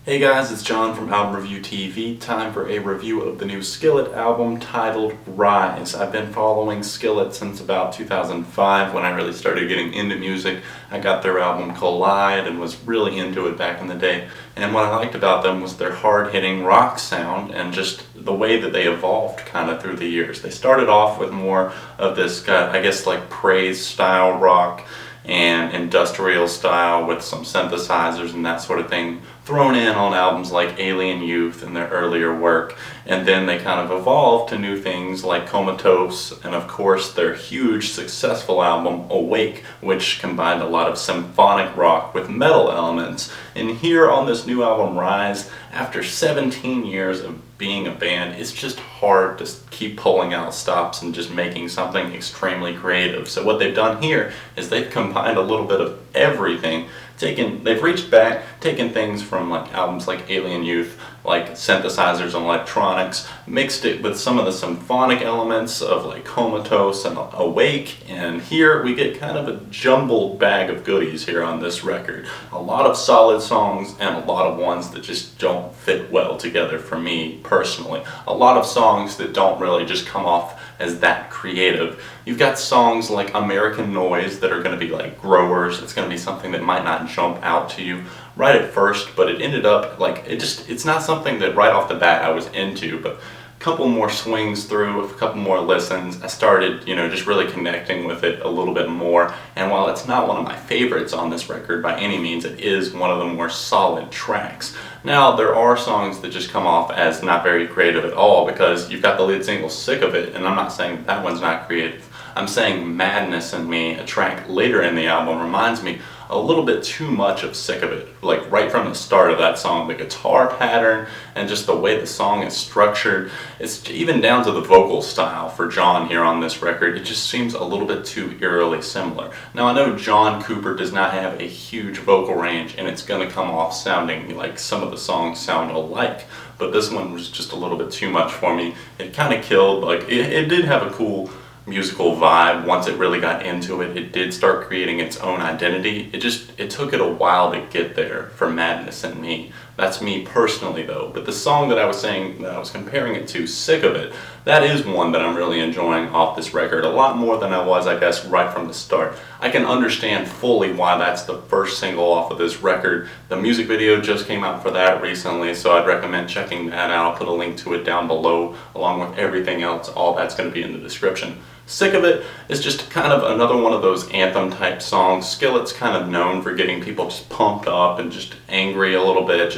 Hey guys, it's John from Album Review TV. Time for a review of the new Skillet album titled Rise. I've been following Skillet since about 2005 when I really started getting into music. I got their album Collide and was really into it back in the day. And what I liked about them was their hard-hitting rock sound and just the way that they evolved kind of through the years. They started off with more of this, I guess, like praise style rock and industrial style with some synthesizers and that sort of thing thrown in on albums like Alien Youth and their earlier work. And then they kind of evolved to new things like Comatose and of course their huge successful album Awake, which combined a lot of symphonic rock with metal elements. And here on this new album Rise, after 17 years of being a band, it's just hard to keep pulling out stops and just making something extremely creative. So what they've done here is they've combined a little bit of everything. They've reached back, taken things from like albums like Alien Youth, like synthesizers and electronics, mixed it with some of the symphonic elements of like Comatose and Awake, and here we get kind of a jumbled bag of goodies here on this record. A lot of solid songs and a lot of ones that just don't fit well together for me personally. A lot of songs that don't really just come off as that creative. You've got songs like American Noise that are going to be like growers. It's going to be something that might not jump out to you right at first, but it ended up like it's not something that right off the bat I was into, but a couple more swings through, a couple more listens, I started, just really connecting with it a little bit more. And while it's not one of my favorites on this record by any means, it is one of the more solid tracks. Now, there are songs that just come off as not very creative at all, because you've got the lead single Sick of It, and I'm not saying that one's not creative. I'm saying Madness in Me, a track later in the album, reminds me a little bit too much of Sick of It. Like right from the start of that song, the guitar pattern and just the way the song is structured, it's even down to the vocal style for John here on this record. It just seems a little bit too eerily similar. Now I know John Cooper does not have a huge vocal range and it's going to come off sounding like some of the songs sound alike, but this one was just a little bit too much for me. It kind of killed, it did have a cool musical vibe. Once it really got into it, it did start creating its own identity. It took it a while to get there for Madness in Me. That's me personally though. But the song that I was saying, that I was comparing it to, Sick of It, that is one that I'm really enjoying off this record, a lot more than I was, I guess, right from the start. I can understand fully why that's the first single off of this record. The music video just came out for that recently, so I'd recommend checking that out. I'll put a link to it down below, along with everything else. All that's going to be in the description. Sick of It is just kind of another one of those anthem type songs. Skillet's kind of known for getting people just pumped up and just angry a little bit,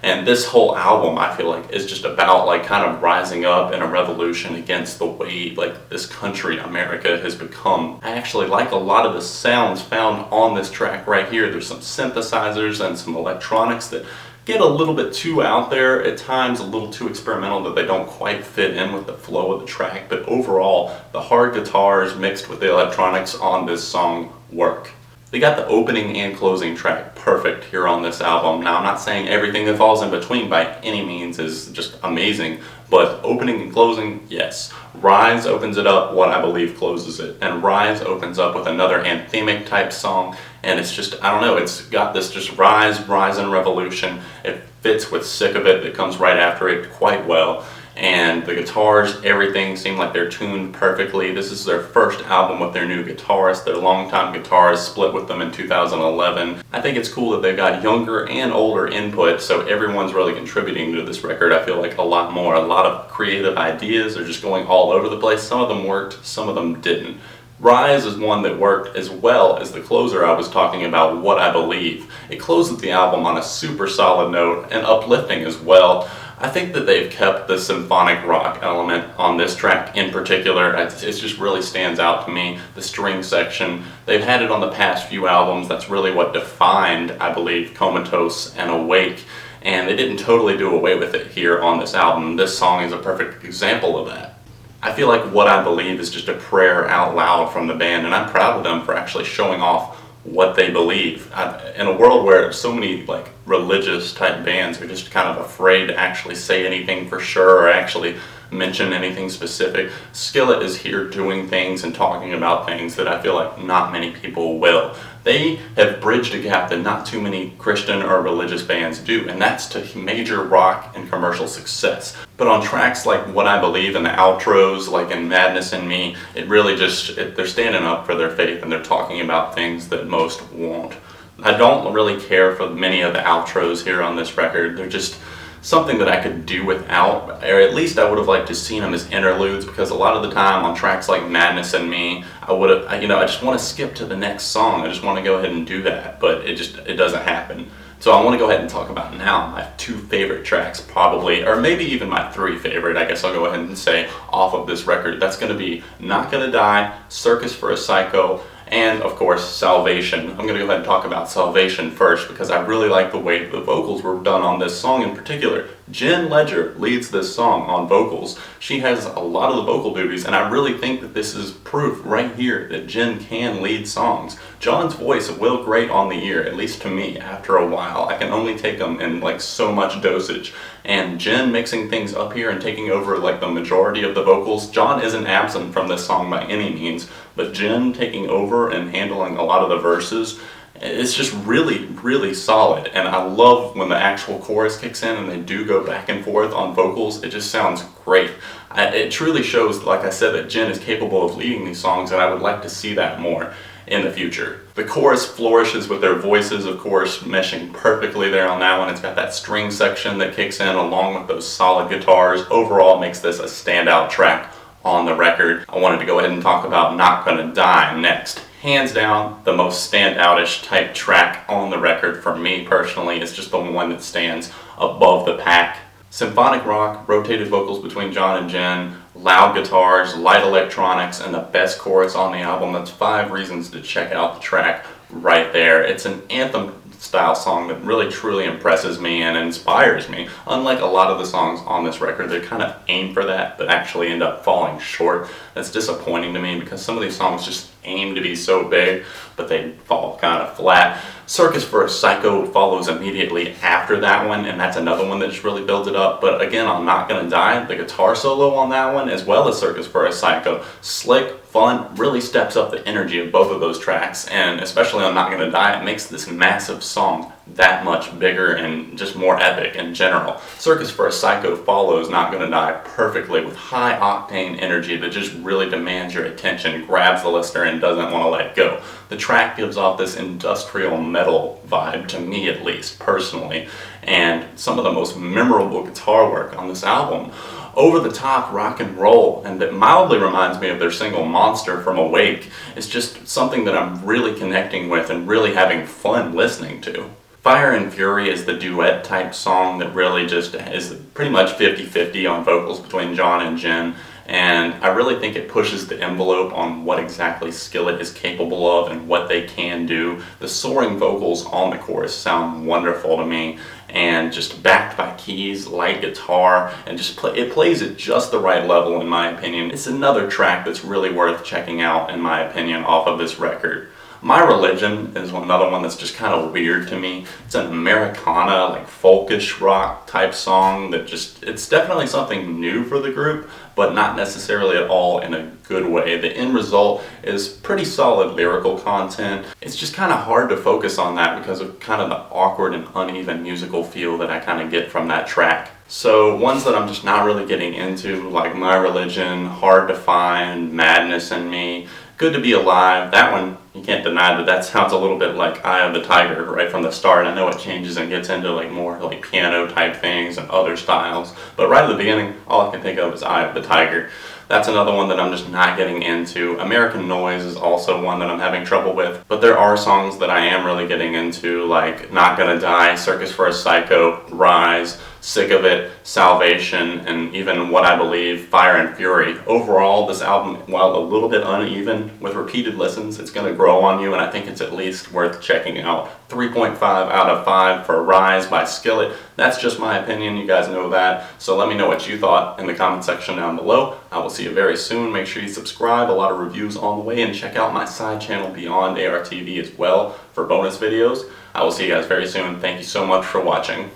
and this whole album I feel like is just about like kind of rising up in a revolution against the way like this country, America, has become. I actually like a lot of the sounds found on this track right here. There's some synthesizers and some electronics that get a little bit too out there, at times a little too experimental, that they don't quite fit in with the flow of the track, but overall the hard guitars mixed with the electronics on this song work. They got the opening and closing track perfect here on this album. Now I'm not saying everything that falls in between by any means is just amazing, but opening and closing, yes. Rise opens it up, what I believe closes it, and Rise opens up with another anthemic type song, and it's just, I don't know, it's got this just rise and revolution. It fits with Sick of It that comes right after it quite well. And the guitars, everything seemed like they're tuned perfectly. This is their first album with their new guitarist. Their longtime guitarist split with them in 2011. I think it's cool that they've got younger and older input, so everyone's really contributing to this record. I feel like a lot more. A lot of creative ideas are just going all over the place. Some of them worked, some of them didn't. Rise is one that worked as well as the closer I was talking about, What I Believe. It closes the album on a super solid note and uplifting as well. I think that they've kept the symphonic rock element on this track in particular. It just really stands out to me. The string section, they've had it on the past few albums. That's really what defined, I believe, Comatose and Awake. And they didn't totally do away with it here on this album. This song is a perfect example of that. I feel like What I Believe is just a prayer out loud from the band, and I'm proud of them for actually showing off what they believe. In a world where so many like religious type bands are just kind of afraid to actually say anything for sure or actually mention anything specific, Skillet is here doing things and talking about things that I feel like not many people will. They have bridged a gap that not too many Christian or religious bands do, and that's to major rock and commercial success. But on tracks like What I Believe and the outros, like in Madness in Me, it really they're standing up for their faith and they're talking about things that most won't. I don't really care for many of the outros here on this record. They're just something that I could do without, or at least I would have liked to seen them as interludes, because a lot of the time on tracks like Madness and Me, I just want to skip to the next song. I just want to go ahead and do that, but it doesn't happen. So I want to go ahead and talk about now my 2 favorite tracks, probably, or maybe even my 3 favorite, I guess I'll go ahead and say, off of this record. That's going to be Not Gonna Die, Circus for a Psycho, and of course Salvation. I'm going to go ahead and talk about Salvation first because I really like the way the vocals were done on this song in particular. Jen Ledger leads this song on vocals. She has a lot of the vocal duties, and I really think that this is proof right here that Jen can lead songs. John's voice will grate on the ear, at least to me, after a while. I can only take them in like so much dosage. And Jen mixing things up here and taking over like the majority of the vocals. John isn't absent from this song by any means, but Jen taking over and handling a lot of the verses, it's just really, really solid. And I love when the actual chorus kicks in and they do go back and forth on vocals. It just sounds great. It truly shows, like I said, that Jen is capable of leading these songs, and I would like to see that more in the future. The chorus flourishes with their voices, of course, meshing perfectly there on that one. It's got that string section that kicks in along with those solid guitars. Overall makes this a standout track on the record. I wanted to go ahead and talk about Not Gonna Die next. Hands down, the most standoutish type track on the record for me personally. It's just the one that stands above the pack. Symphonic rock, rotated vocals between John and Jen, loud guitars, light electronics, and the best chorus on the album. That's 5 reasons to check out the track right there. It's an anthem style song that really truly impresses me and inspires me. Unlike a lot of the songs on this record, they kind of aim for that but actually end up falling short. That's disappointing to me because some of these songs just aim to be so big but they fall kind of flat. Circus for a Psycho follows immediately after that one, and that's another one that just really builds it up. But again, on Not Gonna Die, the guitar solo on that one, as well as Circus for a Psycho, slick, fun, really steps up the energy of both of those tracks, and especially on Not Gonna Die, it makes this massive song that much bigger and just more epic in general. Circus for a Psycho follows Not Gonna Die perfectly with high octane energy that just really demands your attention, grabs the listener, and doesn't want to let go. The track gives off this industrial metal vibe, to me at least, personally, and some of the most memorable guitar work on this album. Over the top rock and roll, and it mildly reminds me of their single Monster from Awake. It's just something that I'm really connecting with and really having fun listening to. Fire and Fury is the duet type song that really just is pretty much 50-50 on vocals between John and Jen. And I really think it pushes the envelope on what exactly Skillet is capable of and what they can do. The soaring vocals on the chorus sound wonderful to me, and just backed by keys, light guitar, and it plays at just the right level in my opinion. It's another track that's really worth checking out in my opinion off of this record. My Religion is another one that's just kind of weird to me. It's an Americana, like folkish rock type song that it's definitely something new for the group, but not necessarily at all in a good way. The end result is pretty solid lyrical content. It's just kind of hard to focus on that because of kind of the awkward and uneven musical feel that I kind of get from that track. So ones that I'm just not really getting into, like My Religion, Hard to Find, Madness in Me, Good to Be Alive. That one, you can't deny that sounds a little bit like Eye of the Tiger right from the start. I know it changes and gets into like more like piano type things and other styles, but right at the beginning, all I can think of is Eye of the Tiger. That's another one that I'm just not getting into. American Noise is also one that I'm having trouble with, but there are songs that I am really getting into, like Not Gonna Die, Circus for a Psycho, Rise, Sick of It, Salvation, and even What I Believe, Fire and Fury. Overall, this album, while a little bit uneven, with repeated listens, it's going to grow on you, and I think it's at least worth checking out. 3.5 out of 5 for Rise by Skillet. That's just my opinion, you guys know that. So let me know what you thought in the comment section down below. I will see you very soon. Make sure you subscribe, a lot of reviews on the way, and check out my side channel Beyond ARTV as well for bonus videos. I will see you guys very soon. Thank you so much for watching.